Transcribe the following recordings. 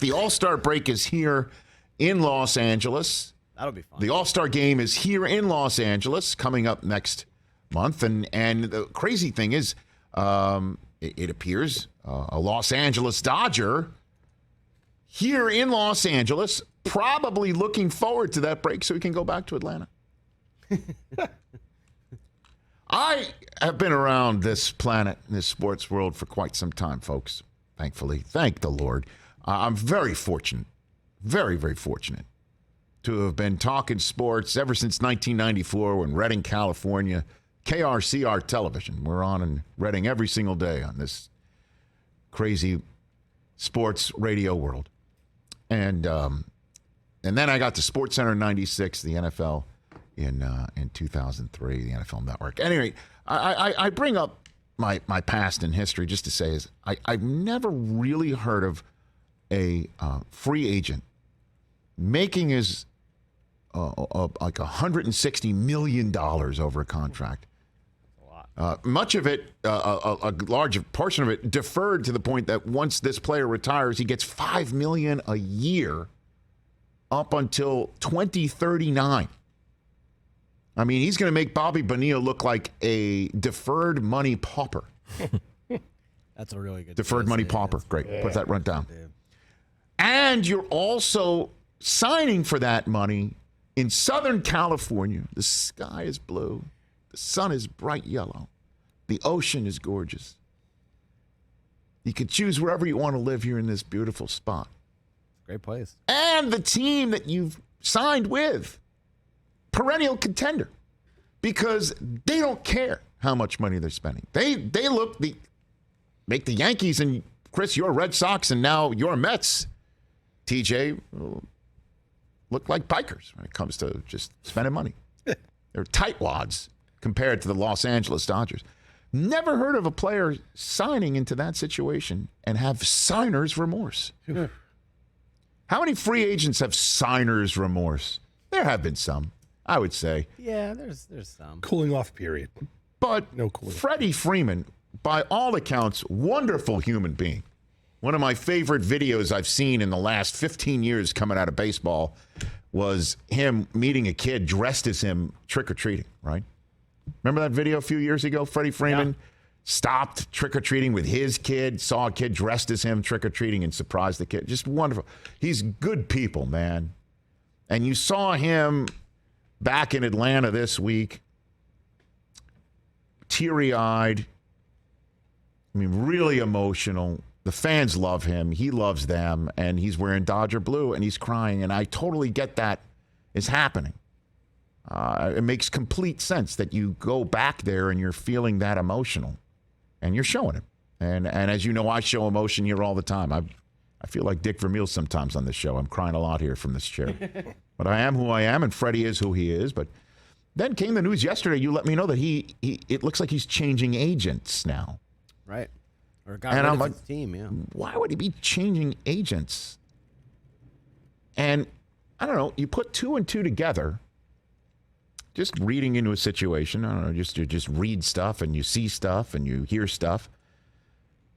The All-Star break is here in Los Angeles. That'll be fun. The All-Star game is here in Los Angeles coming up next month. And the crazy thing is, it appears a Los Angeles Dodger here in Los Angeles, probably looking forward to that break so he can go back to Atlanta. I have been around this planet, this sports world for quite some time, folks, thankfully. Thank the Lord. I'm very fortunate, very, very fortunate to have been talking sports ever since 1994 when Redding, California, KRCR television. We're on in Redding every single day on this crazy sports radio world. And then I got to SportsCenter in 96, the NFL in 2003, the NFL Network. Anyway, I bring up my past and history just to say is I've never really heard of a free agent making his like $160 million over a contract. Much of it, a large portion of it, deferred to the point that once this player retires, he gets $5 million a year up until 2039. I mean, he's going to make Bobby Bonilla look like a deferred money pauper. That's a really good deferred money pauper. Great. Yeah. Put that run down. And you're also signing for that money in Southern California. The sky is blue. The sun is bright yellow. The ocean is gorgeous. You can choose wherever you want to live here in this beautiful spot. Great place. And the team that you've signed with, perennial contender, because they don't care how much money they're spending. They make the Yankees and Chris, your Red Sox, and now your Mets, TJ, look like bikers when it comes to just spending money. They're tightwads compared to the Los Angeles Dodgers. Never heard of a player signing into that situation and have signer's remorse. How many free agents have signer's remorse? There have been some, I would say. Yeah, there's some. Cooling off period. But no cooling. Freddie Freeman, by all accounts, wonderful human being. One of my favorite videos I've seen in the last 15 years coming out of baseball was him meeting a kid dressed as him trick-or-treating, right? Remember that video a few years ago? Freddie Freeman stopped trick-or-treating with his kid, saw a kid dressed as him trick-or-treating and surprised the kid. Just wonderful. He's good people, man. And you saw him back in Atlanta this week, teary-eyed, I mean, really emotional. The fans love him. He loves them. And he's wearing Dodger blue, and he's crying. And I totally get that is happening. It makes complete sense that you go back there and you're feeling that emotional. And you're showing it. And as you know, I show emotion here all the time. I feel like Dick Vermeil sometimes on this show. I'm crying a lot here from this chair. But I am who I am, and Freddie is who he is. But then came the news yesterday. You let me know that he it looks like he's changing agents now. Right. Or got rid of his team, yeah. Why would he be changing agents? And I don't know, you put two and two together, just reading into a situation, I don't know, you just read stuff and you see stuff and you hear stuff.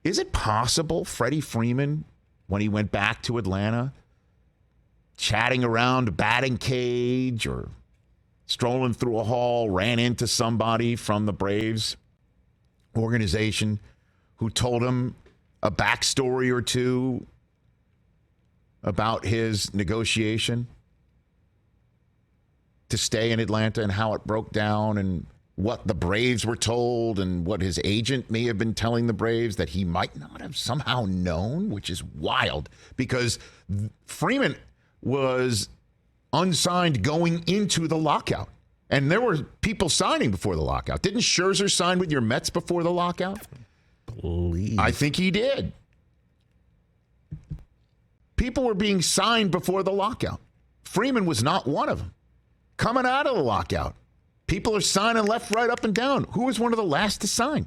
Is it possible Freddie Freeman, when he went back to Atlanta, chatting around a batting cage or strolling through a hall, ran into somebody from the Braves organization who told him a backstory or two about his negotiation to stay in Atlanta and how it broke down and what the Braves were told and what his agent may have been telling the Braves that he might not have somehow known, which is wild because Freeman was unsigned going into the lockout. And there were people signing before the lockout. Didn't Scherzer sign with your Mets before the lockout? Please. I think he did. People were being signed before the lockout. Freeman was not one of them. Coming out of the lockout, people are signing left, right, up, and down. Who was one of the last to sign?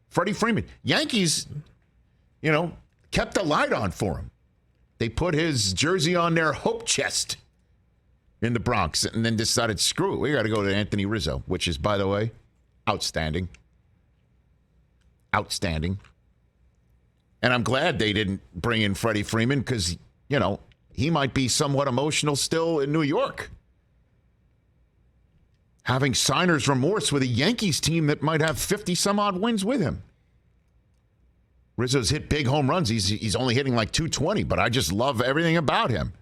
Freddie Freeman. Yankees, kept a light on for him. They put his jersey on their hope chest in the Bronx and then decided, screw it, we got to go to Anthony Rizzo, which is, by the way, outstanding. Outstanding. And I'm glad they didn't bring in Freddie Freeman because he might be somewhat emotional still in New York. Having signer's remorse with a Yankees team that might have 50-some-odd wins with him. Rizzo's hit big home runs. He's only hitting like 220, but I just love everything about him.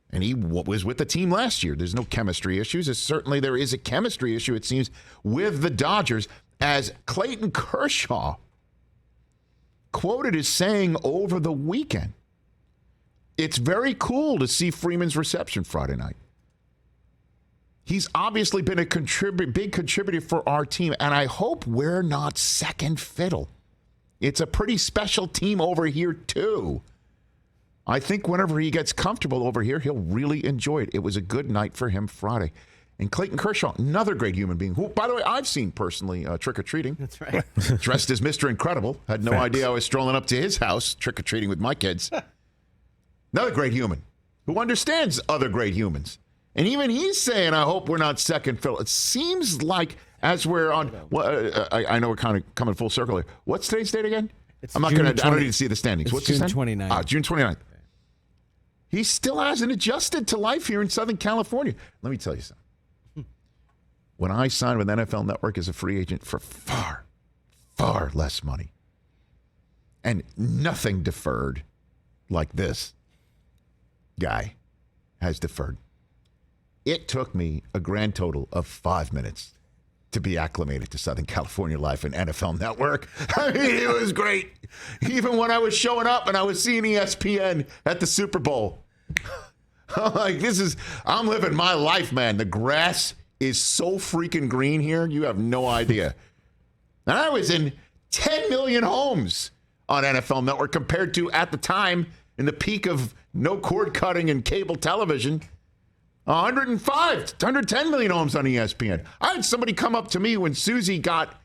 And he was with the team last year. There's no chemistry issues. Certainly there is a chemistry issue, it seems, with the Dodgers, as Clayton Kershaw quoted as saying over the weekend, it's very cool to see Freeman's reception Friday night. He's obviously been a big contributor for our team, and I hope we're not second fiddle. It's a pretty special team over here, too. I think whenever he gets comfortable over here, he'll really enjoy it. It was a good night for him Friday. And Clayton Kershaw, another great human being, who, by the way, I've seen personally trick-or-treating. That's right. Dressed as Mr. Incredible. Had no idea I was strolling up to his house trick-or-treating with my kids. Another great human who understands other great humans. And even he's saying, I hope we're not second fiddle. It seems like as we're on, I know we're kind of coming full circle here. What's today's date again? It's I don't need to see the standings. What's June the 29th. June 29th. He still hasn't adjusted to life here in Southern California. Let me tell you something. When I signed with NFL Network as a free agent for far, far less money, and nothing deferred like this guy has deferred. It took me a grand total of 5 minutes to be acclimated to Southern California life and NFL Network. I mean, it was great. Even when I was showing up and I was seeing ESPN at the Super Bowl. I'm like, I'm living my life, man. The grass is so freaking green here. You have no idea. And I was in 10 million homes on NFL Network compared to, at the time, in the peak of no cord cutting and cable television, 110 million homes on ESPN. I had somebody come up to me when Susie got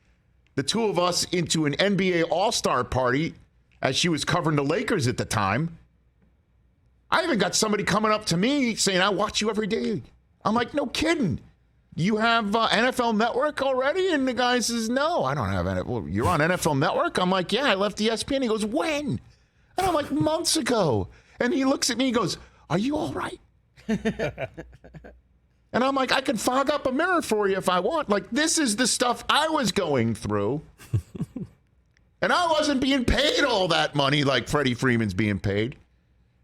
the two of us into an NBA All-Star party as she was covering the Lakers at the time. I even got somebody coming up to me saying, I watch you every day. I'm like, no kidding. You have NFL Network already? And the guy says, no, I don't have NFL. Well, you're on NFL Network? I'm like, yeah, I left ESPN. He goes, when? And I'm like, months ago. And he looks at me and goes, are you all right? And I'm like, I can fog up a mirror for you if I want. Like, this is the stuff I was going through. And I wasn't being paid all that money like Freddie Freeman's being paid.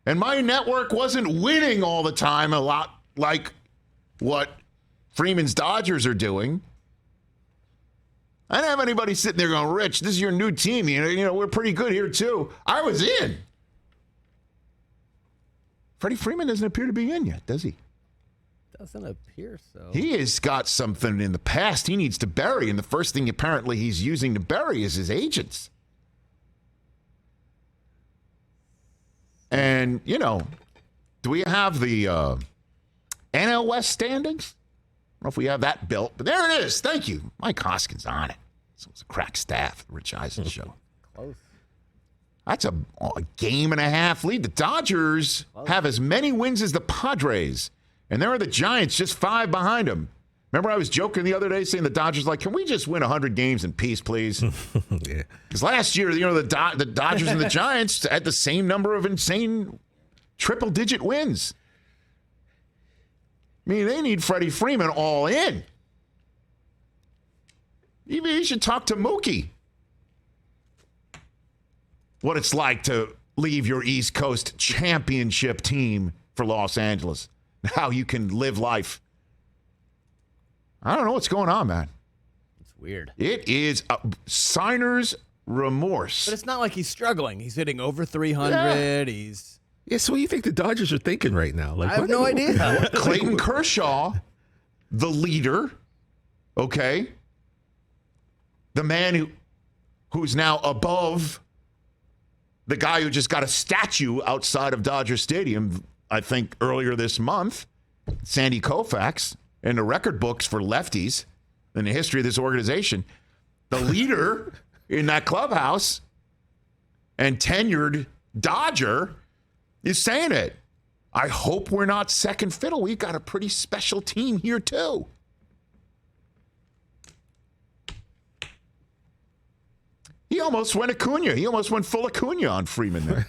And my network wasn't winning all the time a lot like what Freeman's Dodgers are doing. I didn't have anybody sitting there going, Rich, this is your new team. You know, we're pretty good here, too. I was in. Freddie Freeman doesn't appear to be in yet, does he? Doesn't appear so. He has got something in the past he needs to bury, and the first thing apparently he's using to bury is his agents. And, you know, do we have the NL West standings? I don't know if we have that built, but there it is. Thank you. Mike Hoskins on it. So it's a crack staff, the Rich Eisen Show. Close. That's a game and a half lead. The Dodgers have as many wins as the Padres, and there are the Giants just 5 behind them. Remember I was joking the other day saying the Dodgers, like, can we just win 100 games in peace, please? Yeah. Because last year, you know, the Dodgers and the Giants had the same number of insane triple-digit wins. I mean, they need Freddie Freeman all in. Maybe you should talk to Mookie. What it's like to leave your East Coast championship team for Los Angeles. How you can live life. I don't know what's going on, man. It's weird. It is a signer's remorse. But it's not like he's struggling. He's hitting over 300. Yeah. Yeah, so what do you think the Dodgers are thinking right now? Like, I have no idea. Clayton Kershaw, the leader, okay? The man who's now above the guy who just got a statue outside of Dodger Stadium, I think, earlier this month, Sandy Koufax, in the record books for lefties in the history of this organization. The leader in that clubhouse and tenured Dodger is saying it. I hope we're not second fiddle. We've got a pretty special team here, too. He almost went Acuna. He almost went full Acuna on Freeman there.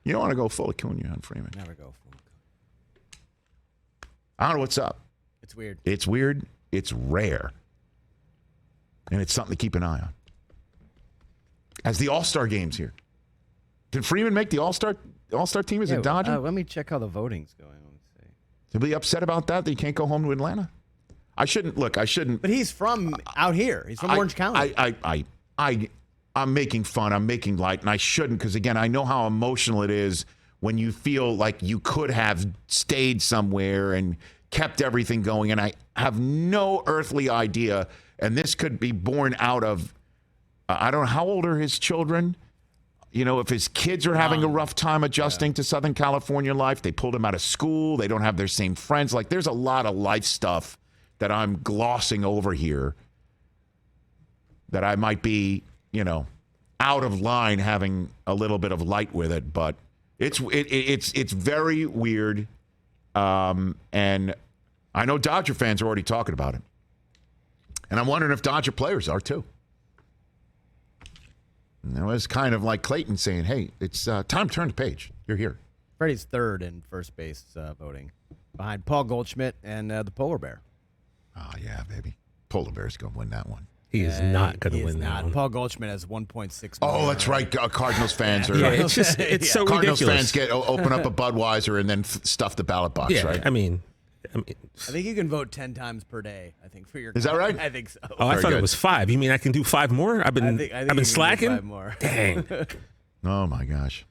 You don't want to go full Acuna on Freeman. Never go full. I don't know what's up. It's weird. It's weird. It's rare. And it's something to keep an eye on. As the All-Star game's here. Did Freeman make the All-Star team as a Dodger? Let me check how the voting's going. Let me see. He'll be upset about that he can't go home to Atlanta? I shouldn't. But he's from out here. He's from Orange County. I'm making fun. I'm making light, and I shouldn't because, again, I know how emotional it is when you feel like you could have stayed somewhere and kept everything going, and I have no earthly idea, and this could be born out of, I don't know, how old are his children? You know, if his kids are having a rough time adjusting to Southern California life, they pulled him out of school, they don't have their same friends. Like, there's a lot of life stuff that I'm glossing over here that I might be, out of line having a little bit of light with it, but it's very weird. And I know Dodger fans are already talking about it. And I'm wondering if Dodger players are too. And it was kind of like Clayton saying, hey, it's time to turn the page. You're here. Freddie's third in first base voting, behind Paul Goldschmidt and the Polar Bear. Oh, yeah, baby. Polar Bear's going to win that one. He is not going to win that one. Paul Goldschmidt has 1.6 million. Oh, that's right. Cardinals fans are. Yeah, it's so Cardinals ridiculous. fans open up a Budweiser and then stuff the ballot box, Yeah, right? I mean, I think you can vote 10 times per day, I think, for your Is that right? I think so. oh, I Very thought good. it was 5. You mean I can do 5 more? I've been I think I've you been can do slacking. 5 more. Dang. Oh, my gosh.